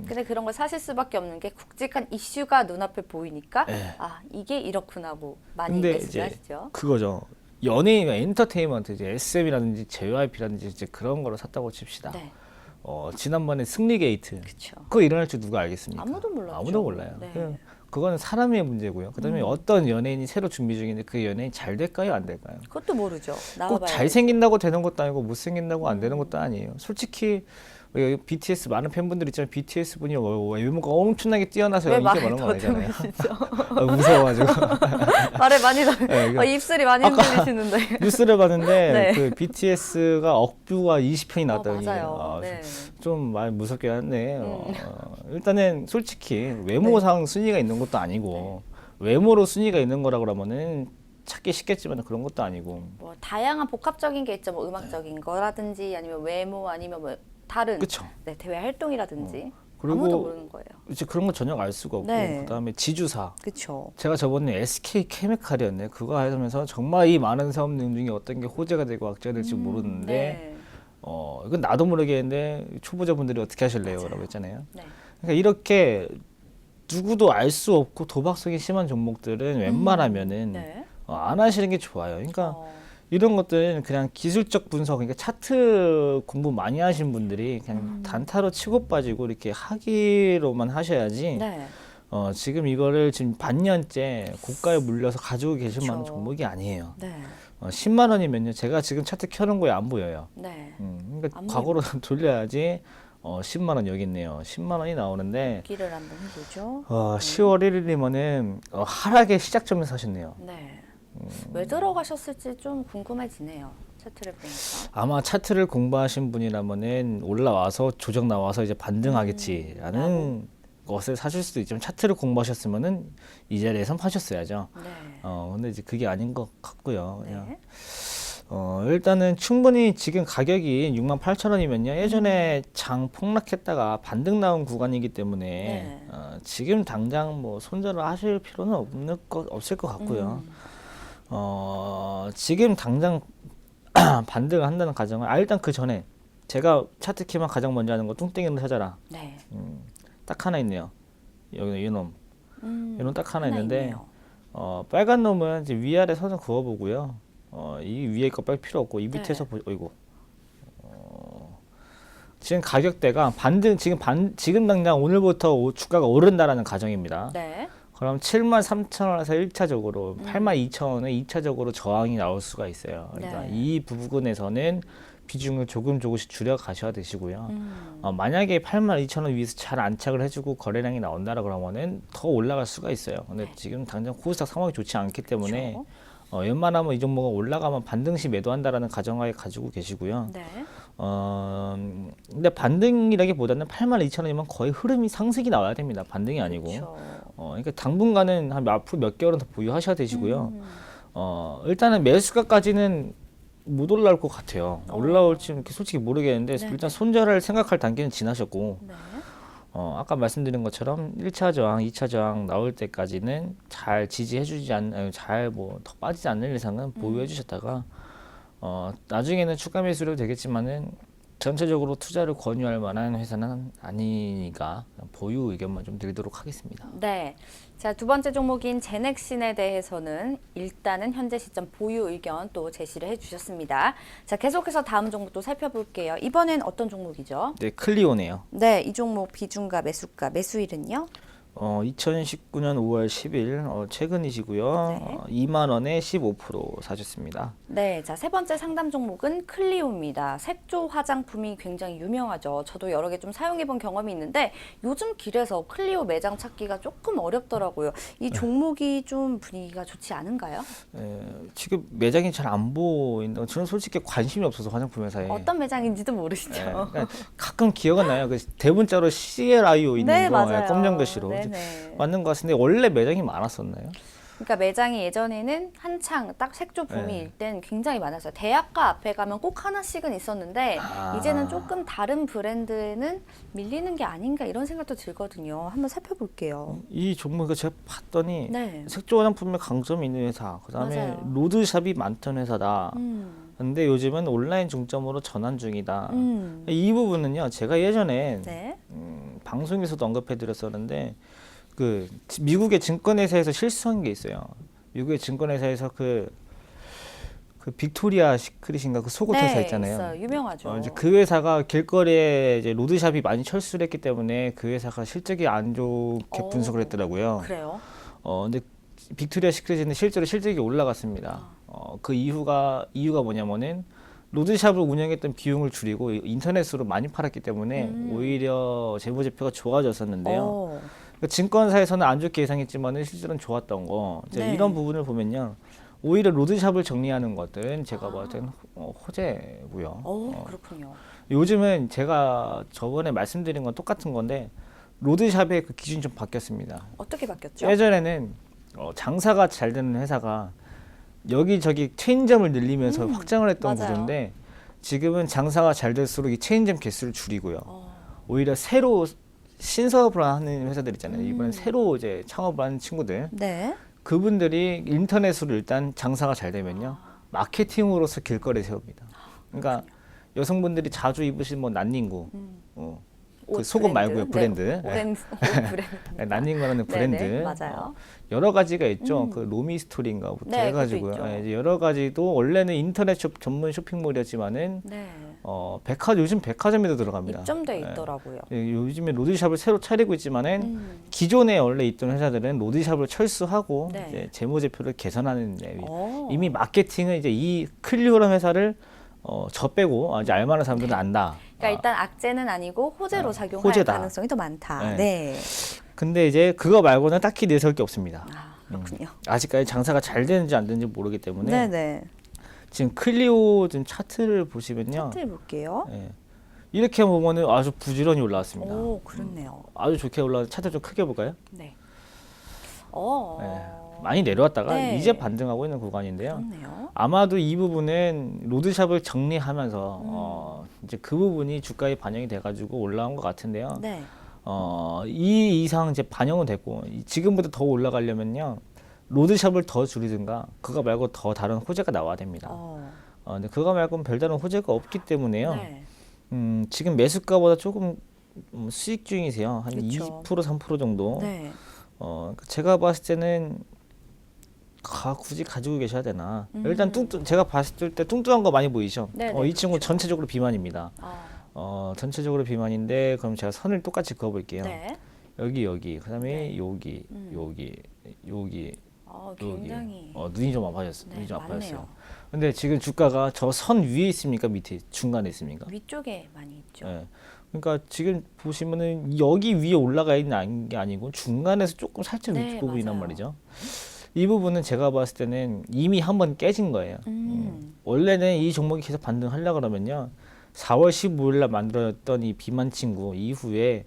근데 그런 걸 사실 수밖에 없는 게 굵직한 이슈가 눈앞에 보이니까 네. 아 이게 이렇구나고 많이 근데 매수를 이제 하시죠. 그거죠. 연예인 엔터테인먼트 이제 SM이라든지 JYP라든지 이제 그런 거로 샀다고 칩시다. 네. 지난번에 승리 게이트 그렇죠. 그거 일어날 줄 누가 알겠습니까? 아무도 몰랐죠. 아무도 몰라요. 네. 그냥 그거는 사람의 문제고요. 그다음에 어떤 연예인이 새로 준비 중인데 그 연예인 잘 될까요, 안 될까요? 그것도 모르죠. 꼭 나와봐야 잘생긴다고 되는 것도 아니고 못생긴다고 안 되는 것도 아니에요. 솔직히 우리 BTS 많은 팬분들 있잖아요. BTS 분이 외모가 엄청나게 뛰어나서 왜 인기 말을 많은 건 아니잖아요. 더듬으시죠? 무서워가지고 말을 많이 네, 이거 입술이 많이 흔들리시는데. 뉴스를 봤는데 네. 그 BTS가 억뷰가 20편이 나왔다니 맞아요. 네. 좀 많이 무섭게 하네. 일단은 솔직히 외모상 순위가 있는 것도 아니고 외모로 순위가 있는 거라 그러면은 찾기 쉽겠지만 그런 것도 아니고. 뭐 다양한 복합적인 게 있죠. 뭐 음악적인 거라든지 아니면 외모 아니면 뭐 다른 그쵸. 네, 대외 활동이라든지 그리고 아무도 모르는 거예요. 이제 그런 거 전혀 알 수가 없고 네. 그다음에 지주사. 그렇죠. 제가 저번에 SK 케미칼이었네. 그거 하면서 정말 이 많은 사업들 중에 어떤 게 호재가 되고 악재가 될지 모르는데 네. 이건 나도 모르겠는데 초보자분들이 어떻게 하실래요? 라고 했잖아요. 네. 그러니까 이렇게 누구도 알 수 없고 도박성이 심한 종목들은 웬만하면은 네. 안 하시는 게 좋아요. 그러니까 어, 이런 것들은 그냥 기술적 분석, 그러니까 차트 공부 많이 하신 분들이 그냥 단타로 치고 빠지고 이렇게 하기로만 하셔야지. 네. 지금 이거를 지금 반년째 고가에 물려서 가지고 계실 만한 그쵸. 종목이 아니에요. 네. 10만 원이면요. 제가 지금 차트 켜놓은 거에 안 보여요. 네. 그러니까 안 과거로 돌려야지 10만 원 여기 있네요. 10만 원이 나오는데 기를 한번 해보죠. 10월 1일이면은 하락의 시작점에서 하셨네요. 네. 왜 들어가셨을지 좀 궁금해지네요. 차트를 보니까. 아마 차트를 공부하신 분이라면은 올라와서 조정 나와서 이제 반등하겠지라는 것을 사실 수도 있지만 차트를 공부하셨으면은 이 자리에선 파셨어야죠. 네. 근데 이제 그게 아닌 것 같고요. 그냥 네. 일단은 충분히 지금 가격이 68,000원이면요. 예전에 장 폭락했다가 반등 나온 구간이기 때문에 네. 지금 당장 뭐 손절을 하실 필요는 없을 것 같고요. 지금 당장 반등을 한다는 가정은 일단 그 전에 제가 차트 키만 가장 먼저 하는 거 뚱땡이를 찾아라. 네. 딱 하나 있네요. 여기는 이 놈. 이 놈 딱 하나 하나 있는데 있네요. 빨간 놈은 이제 위아래 선을 그어보고요. 이 위에 거 뺄 필요 없고 이 밑에서 어이구. 지금 가격대가 지금 당장 오늘부터 주가가 오른다라는 가정입니다. 네. 그럼 73,000원에서 1차적으로 82,000원에 2차적으로 저항이 나올 수가 있어요. 그러니까 네. 이 부분에서는 비중을 조금씩 줄여 가셔야 되시고요. 만약에 82,000원 위에서 잘 안착을 해주고 거래량이 나온다라 그러면은 더 올라갈 수가 있어요. 근데 네. 지금 당장 코스닥 상황이 좋지 않기 때문에 그렇죠. 웬만하면 이 종목은 올라가면 반등시 매도한다라는 가정하에 가지고 계시고요. 네. 근데 반등이라기보다는 82,000원이면 거의 흐름이 상승이 나와야 됩니다. 반등이 아니고. 그렇죠. 그러니까 당분간은 한 앞으로 몇 개월은 더 보유하셔야 되시고요. 일단은 매수가까지는 못 올라올 것 같아요. 올라올지 이렇게 솔직히 모르겠는데 네. 일단 손절을 생각할 단계는 지나셨고 네. 아까 말씀드린 것처럼 1차 저항, 2차 저항 나올 때까지는 잘 지지해주지 않, 잘 뭐 더 빠지지 않는 이상은 보유해 주셨다가 나중에는 추가 매수로 되겠지만은 전체적으로 투자를 권유할 만한 회사는 아니니까 보유 의견만 좀 드리도록 하겠습니다. 네. 자, 두 번째 종목인 제넥신에 대해서는 일단은 현재 시점 보유 의견 또 제시를 해주셨습니다. 자, 계속해서 다음 종목도 살펴볼게요. 이번엔 어떤 종목이죠? 네, 클리오네요. 네, 이 종목 비중과 매수가, 매수일은요? 2019년 5월 10일 최근이시고요. 네. 2만 원에 15% 사셨습니다. 네, 자, 세 번째 상담 종목은 클리오입니다. 색조 화장품이 굉장히 유명하죠. 저도 여러 개 좀 사용해본 경험이 있는데 요즘 길에서 클리오 매장 찾기가 조금 어렵더라고요. 이 종목이 좀 분위기가 좋지 않은가요? 지금 매장이 잘 안 보인다. 저는 솔직히 관심이 없어서 화장품 회사에. 어떤 매장인지도 모르시죠? 그러니까 가끔 기억은 나요. 그 대문자로 CLIO 있는 네, 거, 맞아요. 검정 글씨로 네네. 맞는 것 같은데 원래 매장이 많았었나요? 그러니까 매장이 예전에는 한창 딱 색조 붐일 땐 굉장히 많았어요. 대학가 앞에 가면 꼭 하나씩은 있었는데 이제는 조금 다른 브랜드에는 밀리는 게 아닌가 이런 생각도 들거든요. 한번 살펴볼게요. 이 종목을 제가 봤더니 네. 색조 화장품에 강점이 있는 회사, 그다음에 맞아요. 로드샵이 많던 회사다. 근데 요즘은 온라인 중점으로 전환 중이다. 이 부분은요, 제가 예전에 네. 방송에서도 언급해드렸었는데 그 미국의 증권회사에서 실수한 게 있어요. 미국의 증권회사에서 그 빅토리아 시크릿인가 그 속옷 회사 있잖아요. 있어요. 유명하죠. 이제 그 회사가 길거리에 이제 로드샵이 많이 철수를 했기 때문에 그 회사가 실적이 안 좋게 분석을 했더라고요. 그래요? 근데 빅토리아 시크릿은 실제로 실적이 올라갔습니다. 그 이유가 뭐냐면은 로드샵을 운영했던 비용을 줄이고 인터넷으로 많이 팔았기 때문에 오히려 재무제표가 좋아졌었는데요. 그러니까 증권사에서는 안 좋게 예상했지만은 실제로는 좋았던 거. 네. 이런 부분을 보면요. 오히려 로드샵을 정리하는 것들은 제가 봤을 때는 호재고요. 그렇군요. 요즘은 제가 저번에 말씀드린 건 똑같은 건데 로드샵의 그 기준이 좀 바뀌었습니다. 어떻게 바뀌었죠? 예전에는 장사가 잘 되는 회사가 여기저기 체인점을 늘리면서 확장을 했던 맞아요. 구조인데 지금은 장사가 잘 될수록 이 체인점 개수를 줄이고요. 오히려 새로 신사업을 하는 회사들 있잖아요. 이번엔 새로 이제 창업을 하는 친구들. 네. 그분들이 인터넷으로 일단 장사가 잘 되면요. 마케팅으로서 길거리에 세웁니다. 그러니까 여성분들이 자주 입으신 뭐 난닝구, 그 속옷 말고요, 브랜드. 네, 옷 브랜드. 난닝구라는 브랜드. 네네, 맞아요. 여러 가지가 있죠. 그 로미스토리인가부터 네, 해가지고요. 그것도 있죠. 이제 여러 가지도 원래는 인터넷 전문 쇼핑몰이었지만은 네. 요즘 백화점에도 들어갑니다. 입점돼 있더라고요. 요즘에 로드샵을 새로 차리고 있지만은 기존에 원래 있던 회사들은 로드샵을 철수하고 네. 이제 재무제표를 개선하는 오. 이미 마케팅은 이제 이 클리오라는 회사를 저 빼고 이제 알만한 사람들은 안다. 그러니까 일단 악재는 아니고 호재로 작용할 호재다. 가능성이 더 많다. 네. 네. 근데 이제 그거 말고는 딱히 내세울 게 없습니다. 그렇군요. 아직까지 장사가 잘 되는지 안 되는지 모르기 때문에 네네. 지금 클리오 지금 차트를 보시면요. 차트 볼게요. 예. 이렇게 보면은 아주 부지런히 올라왔습니다. 오, 그렇네요. 아주 좋게 올라왔. 차트 좀 크게 볼까요? 네. 많이 내려왔다가 네. 이제 반등하고 있는 구간인데요. 그렇네요. 아마도 이 부분은 로드샵을 정리하면서 이제 그 부분이 주가에 반영이 돼가지고 올라온 것 같은데요. 네. 이 이상 이제 반영은 됐고 지금보다 더 올라가려면요. 로드샵을 더 줄이든가 그거 말고 더 다른 호재가 나와야 됩니다. 근데 그거 말고는 별다른 호재가 없기 때문에요. 네. 지금 매수가보다 조금 수익 중이세요. 한 그쵸. 20% 3% 정도. 네. 제가 봤을 때는 굳이 가지고 계셔야 되나. 일단 제가 봤을 때 뚱뚱한 거 많이 보이죠? 네, 이 친구 전체적으로 비만입니다. 아, 전체적으로 비만인데 그럼 제가 선을 똑같이 그어볼게요. 네. 여기, 그다음에 네. 여기, 여기. 굉장히 눈이 좀 아파졌어요. 네, 눈이 좀 아파졌어요. 많네요. 근데 지금 주가가 저 선 위에 있습니까? 밑에 중간에 있습니까? 위쪽에 많이 있죠. 예. 그러니까 지금 보시면은 여기 위에 올라가 있는 게 아니고 중간에서 조금 살짝 네, 위쪽 부분이란 맞아요. 말이죠. 이 부분은 제가 봤을 때는 이미 한번 깨진 거예요. 원래는 이 종목이 계속 반등하려고 그러면요. 4월 15일 날 만들었던 이 비만 친구 이후에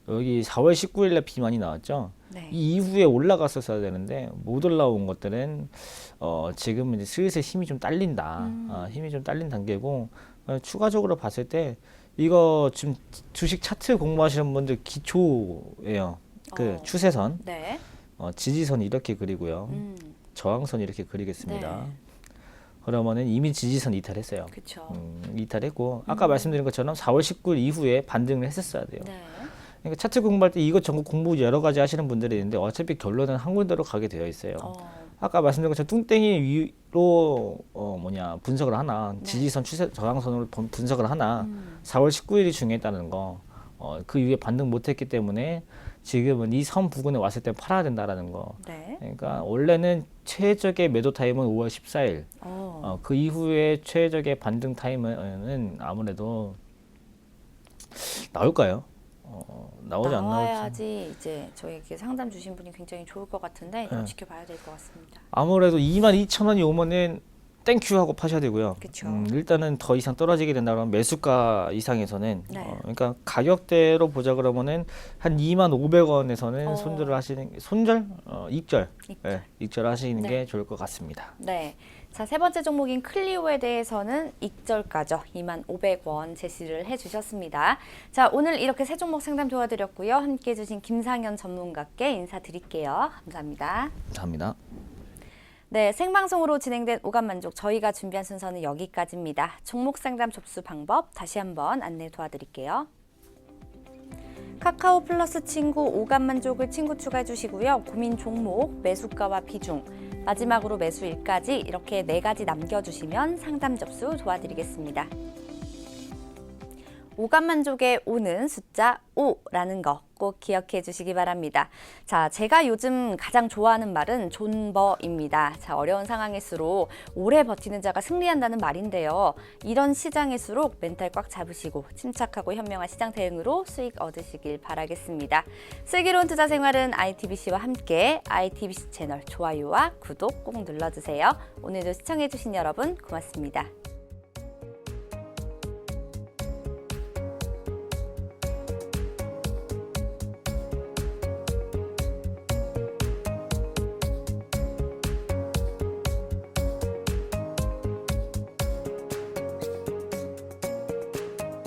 여기 4월 19일 날 비만이 나왔죠. 네. 이 이후에 올라갔었어야 되는데 못 올라온 것들은 지금 이제 슬슬 힘이 좀 딸린다. 힘이 좀 딸린 단계고 추가적으로 봤을 때 이거 지금 주식 차트 공부하시는 분들 기초예요. 추세선, 네. 지지선 이렇게 그리고요. 저항선 이렇게 그리겠습니다. 그러면은 이미 지지선 이탈했어요. 그렇죠. 이탈했고 아까 말씀드린 것처럼 4월 19일 이후에 반등을 했었어야 돼요. 네. 그러니까 차트 공부할 때 이것 전공 공부 여러 가지 하시는 분들이 있는데 어차피 결론은 한 군데로 가게 되어 있어요. 아까 말씀드린 것처럼 뚱땡이 위로 분석을 하나, 지지선 추세 저항선으로 분석을 하나, 4월 19일이 중요했다는 거, 그 이후에 반등 못했기 때문에 지금은 이 선 부근에 왔을 때 팔아야 된다라는 거. 네. 그러니까 원래는 최적의 매도 타임은 5월 14일. 그 이후에 최적의 반등 타임은 아무래도 나올까요? 나오지 안 나올지. 나와야지 이제 저에게 상담 주신 분이 굉장히 좋을 것 같은데 좀 지켜봐야 될 것 같습니다. 아무래도 22,000원이 오면은 땡큐 하고 파셔야 되고요. 그쵸. 일단은 더 이상 떨어지게 된다 그러면 매수가 이상에서는 네. 그러니까 가격대로 보자 그러면은 한 25,500원에서는 손절을 하시는 익절 익절 하시는 네. 게 좋을 것 같습니다. 네. 자, 세 번째 종목인 클리오에 대해서는 익절가죠. 25,000원 제시를 해주셨습니다. 자, 오늘 이렇게 세 종목 상담 도와드렸고요. 함께해 주신 김상현 전문가께 인사드릴게요. 감사합니다. 감사합니다. 네, 생방송으로 진행된 오감만족 저희가 준비한 순서는 여기까지입니다. 종목 상담 접수 방법 다시 한번 안내 도와드릴게요. 카카오 플러스 친구 오감만족을 친구 추가해 주시고요. 고민 종목, 매수가와 비중, 마지막으로 매수일까지 이렇게 4가지 남겨주시면 상담 접수 도와드리겠습니다. 오감만족의 오는 숫자 5라는 거 꼭 기억해 주시기 바랍니다. 자, 제가 요즘 가장 좋아하는 말은 존버입니다. 자, 어려운 상황일수록 오래 버티는 자가 승리한다는 말인데요. 이런 시장일수록 멘탈 꽉 잡으시고 침착하고 현명한 시장 대응으로 수익 얻으시길 바라겠습니다. 슬기로운 투자 생활은 ITBC와 함께 ITBC 채널 좋아요와 구독 꼭 눌러주세요. 오늘도 시청해 주신 여러분 고맙습니다.